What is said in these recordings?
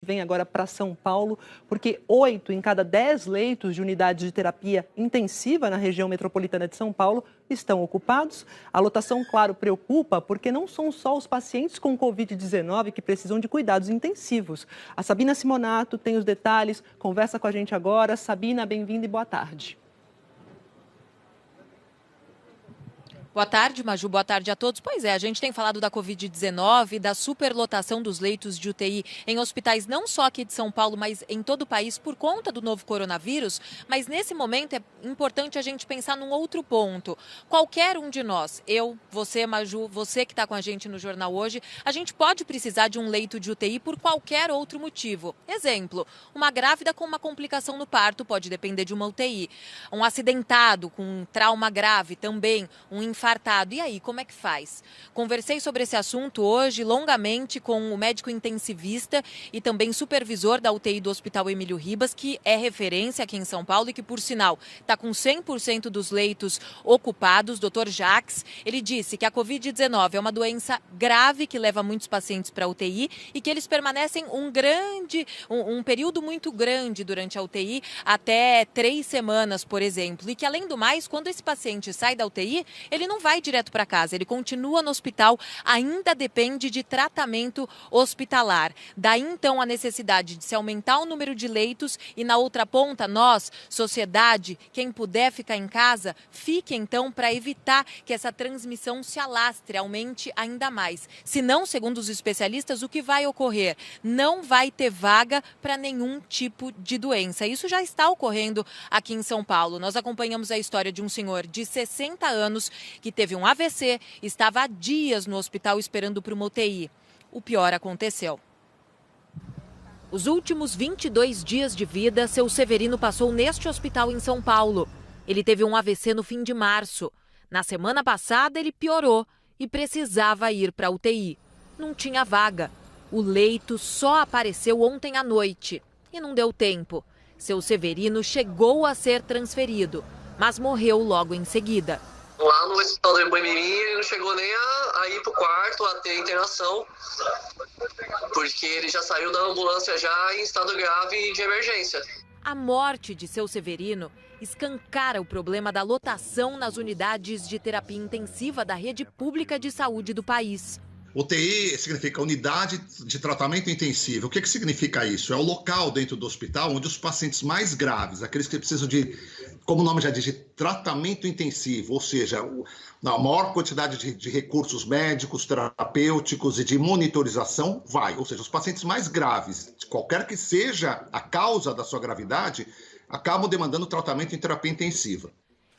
vem agora para São Paulo, porque 8 em cada 10 leitos de unidade de terapia intensiva na região metropolitana de São Paulo estão ocupados. A lotação, claro, preocupa, porque não são só os pacientes com Covid-19 que precisam de cuidados intensivos. A Sabina Simonato tem os detalhes, conversa com a gente agora. Sabina, bem-vinda e boa tarde. Boa tarde, Maju. Boa tarde a todos. Pois é, a gente tem falado da Covid-19, da superlotação dos leitos de UTI em hospitais não só aqui de São Paulo, mas em todo o país por conta do novo coronavírus. Mas nesse momento é importante a gente pensar num outro ponto. Qualquer um de nós, eu, você, Maju, você que está com a gente no Jornal Hoje, a gente pode precisar de um leito de UTI por qualquer outro motivo. Exemplo, uma grávida com uma complicação no parto pode depender de uma UTI. Um acidentado com um trauma grave também, um infartado. E aí, como é que faz? Conversei sobre esse assunto hoje longamente com o médico intensivista e também supervisor da UTI do Hospital Emílio Ribas, que é referência aqui em São Paulo e que, por sinal, está com 100% dos leitos ocupados, Dr. Jacques. Ele disse que a Covid-19 é uma doença grave que leva muitos pacientes para a UTI e que eles permanecem um período muito grande durante a UTI, até 3 semanas, por exemplo. E que, além do mais, quando esse paciente sai da UTI, ele não vai direto para casa, ele continua no hospital, ainda depende de tratamento hospitalar. Daí, então, a necessidade de se aumentar o número de leitos e, na outra ponta, nós, sociedade, quem puder ficar em casa, fique, então, para evitar que essa transmissão se alastre, aumente ainda mais. Se não, segundo os especialistas, o que vai ocorrer? Não vai ter vaga para nenhum tipo de doença. Isso já está ocorrendo aqui em São Paulo. Nós acompanhamos a história de um senhor de 60 anos que teve um AVC, estava há dias no hospital esperando para uma UTI. O pior aconteceu. Os últimos 22 dias de vida, seu Severino passou neste hospital em São Paulo. Ele teve um AVC no fim de março. Na semana passada, ele piorou e precisava ir para a UTI. Não tinha vaga. O leito só apareceu ontem à noite e não deu tempo. Seu Severino chegou a ser transferido, mas morreu logo em seguida. Lá no hospital do Emboi-Mirim, ele não chegou nem a ir pro quarto, a ter internação, porque ele já saiu da ambulância já em estado grave de emergência. A morte de seu Severino escancara o problema da lotação nas unidades de terapia intensiva da rede pública de saúde do país. UTI significa unidade de tratamento intensivo. O que significa isso? É o local dentro do hospital onde os pacientes mais graves, aqueles que precisam de, como o nome já diz, de tratamento intensivo, ou seja, a maior quantidade de recursos médicos, terapêuticos e de monitorização vai. Ou seja, os pacientes mais graves, qualquer que seja a causa da sua gravidade, acabam demandando tratamento em terapia intensiva.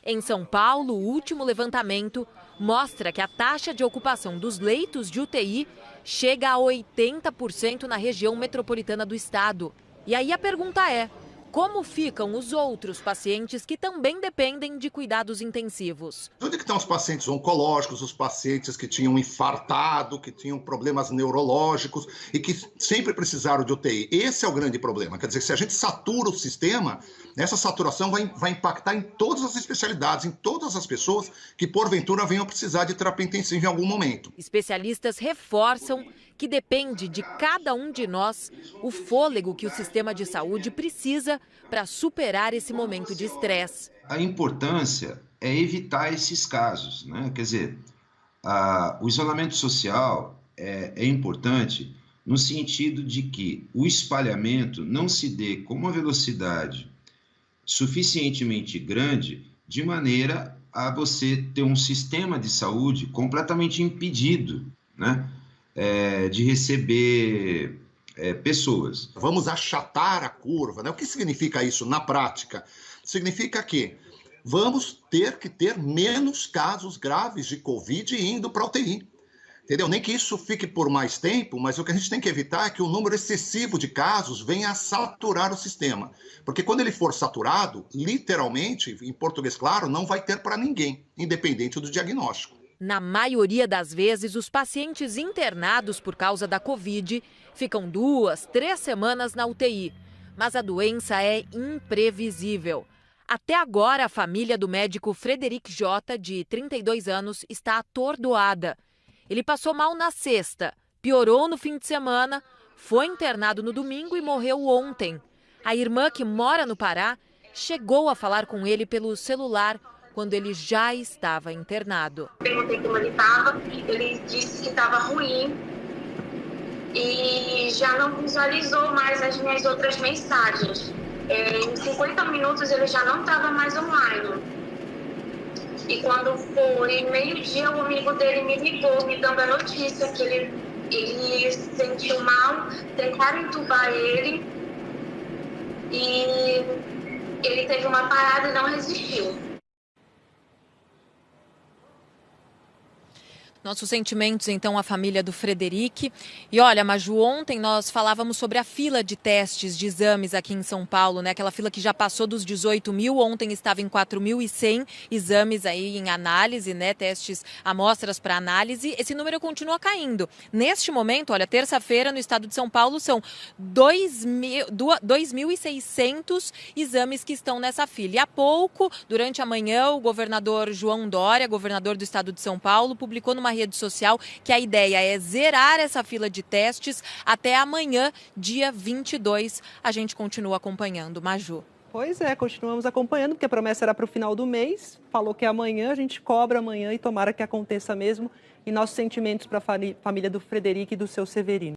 Em São Paulo, o último levantamento mostra que a taxa de ocupação dos leitos de UTI chega a 80% na região metropolitana do estado. E aí a pergunta é: como ficam os outros pacientes que também dependem de cuidados intensivos? Onde que estão os pacientes oncológicos, os pacientes que tinham infartado, que tinham problemas neurológicos e que sempre precisaram de UTI? Esse é o grande problema. Quer dizer, se a gente satura o sistema, essa saturação vai impactar em todas as especialidades, em todas as pessoas que porventura venham precisar de terapia intensiva em algum momento. Especialistas reforçam que depende de cada um de nós o fôlego que o sistema de saúde precisa para superar esse momento de estresse. A importância é evitar esses casos, né? Quer dizer, o isolamento social é importante no sentido de que o espalhamento não se dê com uma velocidade suficientemente grande de maneira a você ter um sistema de saúde completamente impedido, né, de receber pessoas. Vamos achatar a curva, né? O que significa isso na prática? Significa que vamos ter que ter menos casos graves de Covid indo para a UTI. Entendeu? Nem que isso fique por mais tempo, mas o que a gente tem que evitar é que o número excessivo de casos venha a saturar o sistema. Porque quando ele for saturado, literalmente, em português claro, não vai ter para ninguém, independente do diagnóstico. Na maioria das vezes, os pacientes internados por causa da Covid ficam 2, 3 semanas na UTI. Mas a doença é imprevisível. Até agora, a família do médico Frederic J., de 32 anos, está atordoada. Ele passou mal na sexta, piorou no fim de semana, foi internado no domingo e morreu ontem. A irmã, que mora no Pará, chegou a falar com ele pelo celular quando ele já estava internado. Perguntei como ele estava, ele disse que estava ruim e já não visualizou mais as minhas outras mensagens. Em 50 minutos ele já não estava mais online. E quando foi meio-dia, o amigo dele me ligou, me dando a notícia que ele se sentiu mal, tentaram entubar ele e ele teve uma parada e não resistiu. Nossos sentimentos, então, à família do Frederic. E olha, Maju, ontem nós falávamos sobre a fila de testes de exames aqui em São Paulo, né? Aquela fila que já passou dos 18 mil, ontem estava em 4.100 exames aí em análise, né? Testes, amostras para análise. Esse número continua caindo. Neste momento, olha, terça-feira no estado de São Paulo são 2.600 exames que estão nessa fila. E há pouco, durante a manhã, o governador João Dória, governador do estado de São Paulo, publicou numa rede social que a ideia é zerar essa fila de testes até amanhã, dia 22. A gente continua acompanhando, Maju. Pois é, continuamos acompanhando, porque a promessa era para o final do mês. Falou que é amanhã, a gente cobra amanhã e tomara que aconteça mesmo. E nossos sentimentos para a família do Frederic e do seu Severino.